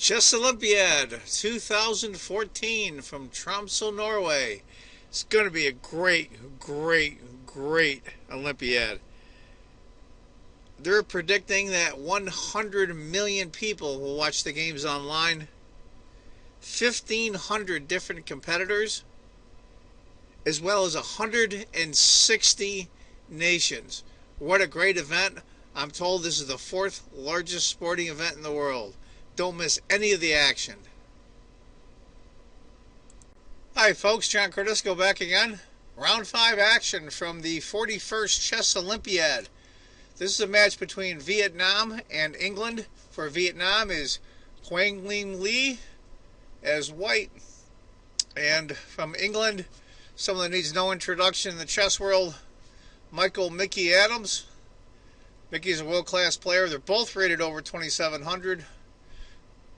Chess Olympiad 2014 from Tromsø, Norway. It's going to be a great Olympiad. They're predicting that 100 million people will watch the games online, 1,500 different competitors, as well as 160 nations. What a great event. I'm told this is the fourth largest sporting event in the world. Don't miss any of the action. Hi folks, John Cordisco back again. Round 5 action from the 41st Chess Olympiad. This is a match between Vietnam and England. For Vietnam is Quang Lim Lee as white. And from England, someone that needs no introduction in the chess world, Mickey Adams. Mickey's a world-class player. They're both rated over 2,700.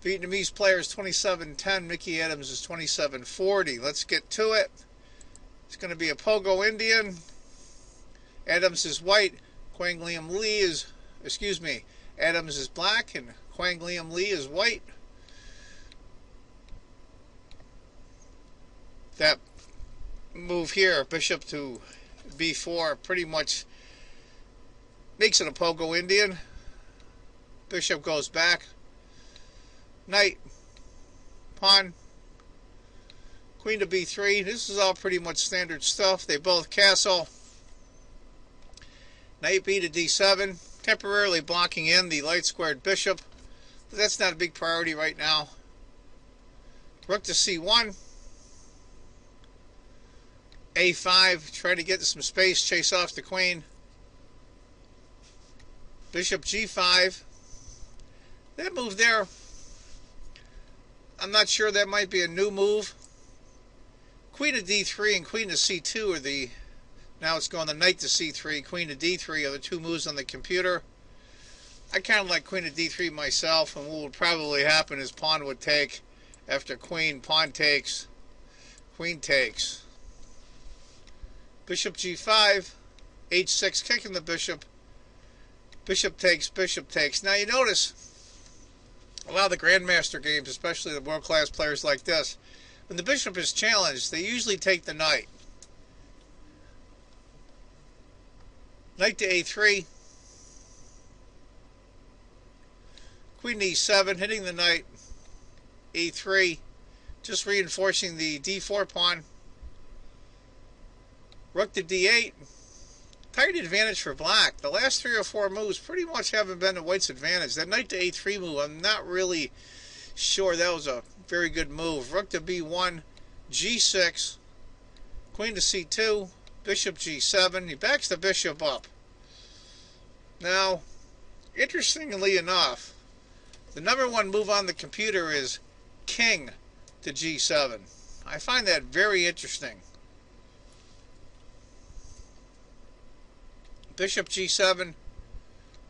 Vietnamese player is 2710. Mickey Adams is 2740. Let's get to it. It's going to be a Pogo Indian. Adams is white. Quang Liam Lee is, Adams is black and Quang Liam Lee is white. That move here, bishop to b4, pretty much makes it a Pogo Indian. Bishop goes back. Knight, pawn, queen to b3. This is all pretty much standard stuff. They both castle. Knight b to d7, temporarily blocking in the light squared bishop, but that's not a big priority right now. Rook to c1, a5, try to get some space, chase off the queen. Bishop g5. That move there, I'm not sure, that might be a new move. Queen to d3 and queen to c2 are the, now it's going the knight to c3, queen to d3 are the two moves on the computer. I kind of like queen to d3 myself, and what would probably happen is pawn would take after queen, pawn takes, queen takes. Bishop g5, h6, kicking the bishop. Bishop takes, bishop takes. Now you notice, a lot of the Grandmaster games, especially the world-class players like this, when the bishop is challenged, they usually take the knight. Knight to a3. Queen to e7, hitting the knight. a3, just reinforcing the d4 pawn. Rook to d8. Tight advantage for black. The last 3 or 4 moves pretty much haven't been to white's advantage. That knight to a3 move, I'm not really sure that was a very good move. Rook to b1, g6, queen to c2, bishop g7. He backs the bishop up. Now, interestingly enough, the #1 move on the computer is king to g7. I find that very interesting. Bishop g7,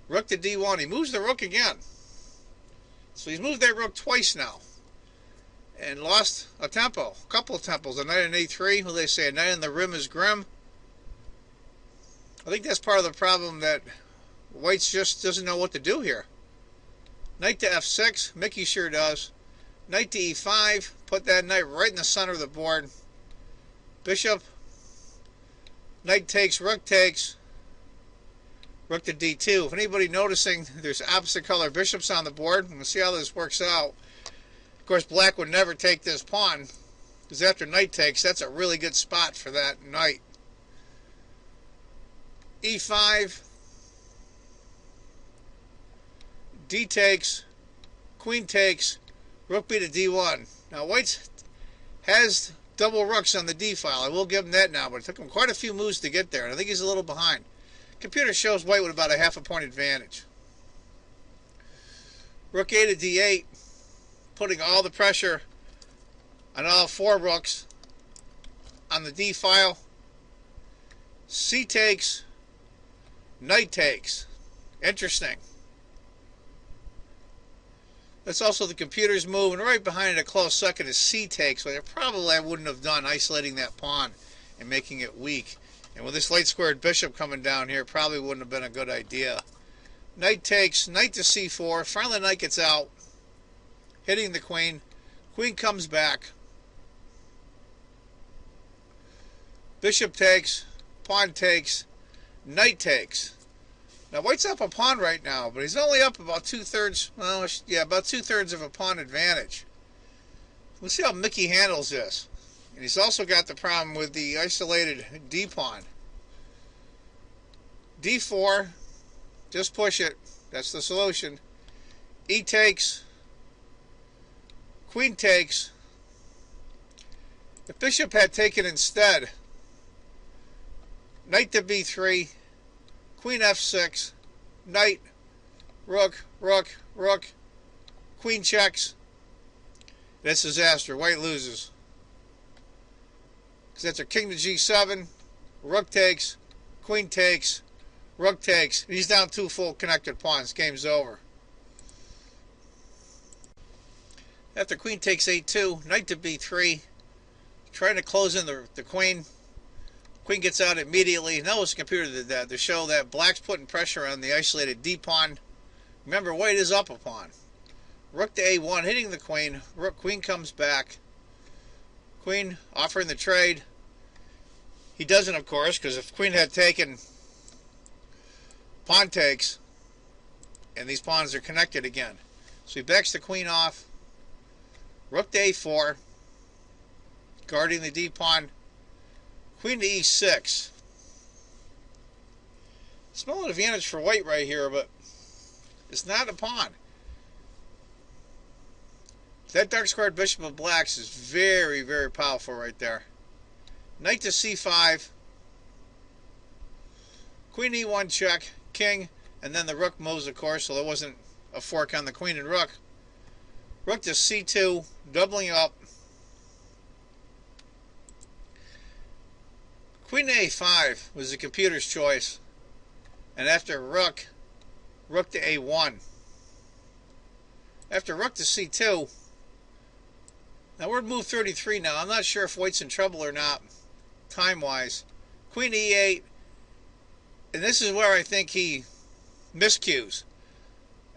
rook to d1. He moves the rook again. So he's moved that rook twice now and lost a tempo, a couple of tempos. A knight in a3, what they say, a knight in the rim is grim. I think that's part of the problem, that white's just doesn't know what to do here. Knight to f6, Mickey sure does. Knight to e5, put that knight right in the center of the board. Bishop, knight takes, rook takes. Rook to d2. If anybody noticing, there's opposite color bishops on the board. We'll see how this works out. Of course, black would never take this pawn, because after knight takes, that's a really good spot for that knight. e5, d takes, queen takes, rook b to d1. Now, white has double rooks on the d file. I will give him that now, but it took him quite a few moves to get there, and I think he's a little behind. Computer shows white with about a half a point advantage. Rook a to d8, putting all the pressure on all 4 rooks on the d file. C takes, knight takes. Interesting. That's also the computer's move, and right behind it, a close second, is c takes, which I wouldn't have done, isolating that pawn and making it weak. And with this light squared bishop coming down here, probably wouldn't have been a good idea. Knight takes, knight to c4. Finally, knight gets out. hitting the queen. Queen comes back. Bishop takes, pawn takes, knight takes. Now white's up a pawn right now, but he's only up about 2/3, well, yeah, about 2/3 of a pawn advantage. We'll see how Mickey handles this. And he's also got the problem with the isolated d-pawn. d4, just push it, that's the solution. E takes, queen takes. If bishop had taken instead, knight to b3, queen f6, knight, rook, rook, rook, queen checks. That's disaster. White loses. Because after king to g7, rook takes, queen takes, rook takes. He's down 2 full connected pawns. Game's over. After queen takes a2, knight to b3, trying to close in the queen. Queen gets out immediately. Notice the computer did that to show that black's putting pressure on the isolated d-pawn. Remember, white is up a pawn. Rook to a1, hitting the queen. Rook, queen comes back. Queen offering the trade. He doesn't, of course, because if queen had taken, pawn takes, and these pawns are connected again. So he backs the queen off. Rook to a4, guarding the d-pawn. Queen to e6. Small advantage for white right here, but it's not a pawn. That dark squared bishop of blacks is very, very powerful right there. Knight to c5. Queen e1 check. King. And then the rook moves, of course, so there wasn't a fork on the queen and rook. Rook to c2. Doubling up. Queen to a5 was the computer's choice. And after rook, rook to a1. After rook to c2, now we're at move 33 now. I'm not sure if white's in trouble or not, time-wise. Queen e8, and this is where I think he miscues.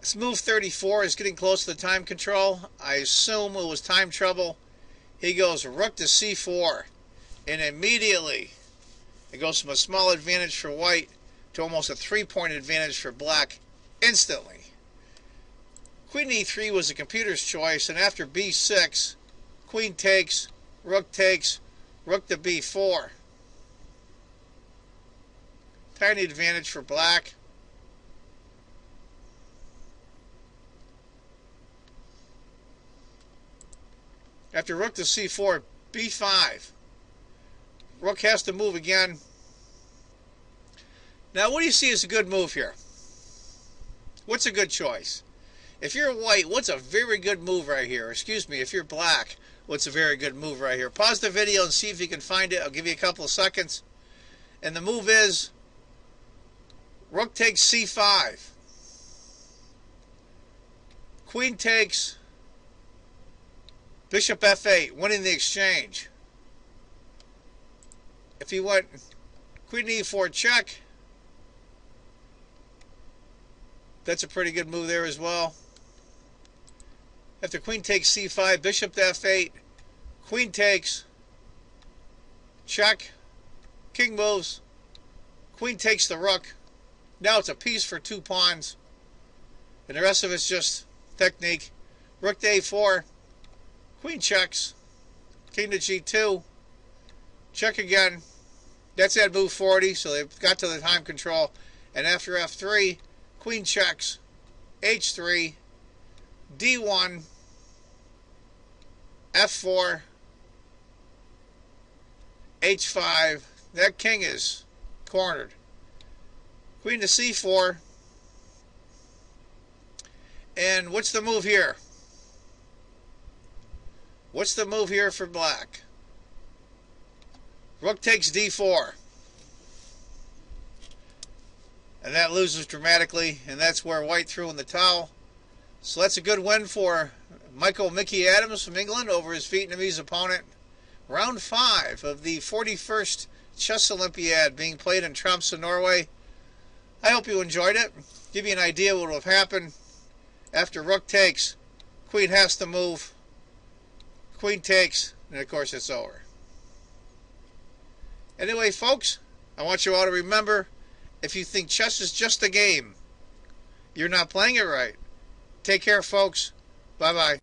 This move 34 is getting close to the time control. I assume it was time trouble. He goes rook to c4, and immediately it goes from a small advantage for white to almost a 3-point advantage for black instantly. Queen e3 was the computer's choice, and after b6, queen takes, rook to b4. Tiny advantage for black. After rook to c4, b5. Rook has to move again. Now, what do you see as a good move here? What's a good choice? If you're white, what's a very good move right here? Excuse me, if you're black, what's a very good move right here? Pause the video and see if you can find it. I'll give you a couple of seconds. And the move is rook takes c5. Queen takes, bishop f8, winning the exchange. If he went queen e4 check, that's a pretty good move there as well. After queen takes c5, bishop to f8, queen takes, check, king moves, queen takes the rook. Now it's a piece for 2 pawns, and the rest of it's just technique. Rook to a4, queen checks, king to g2, check again. That's at move 40, so they've got to the time control. And after f3, queen checks, h3, d1, f4, h5. That king is cornered. Queen to c4. And what's the move here? What's the move here for black? Rook takes d4. And that loses dramatically, and that's where white threw in the towel. So that's a good win for Mickey Adams from England over his Vietnamese opponent. Round 5 of the 41st Chess Olympiad being played in Tromsø, Norway. I hope you enjoyed it. Give you an idea what will have happened after rook takes, Queen has to move. Queen takes, and of course it's over. Anyway, folks, I want you all to remember, if you think chess is just a game, you're not playing it right. Take care, folks. Bye-bye.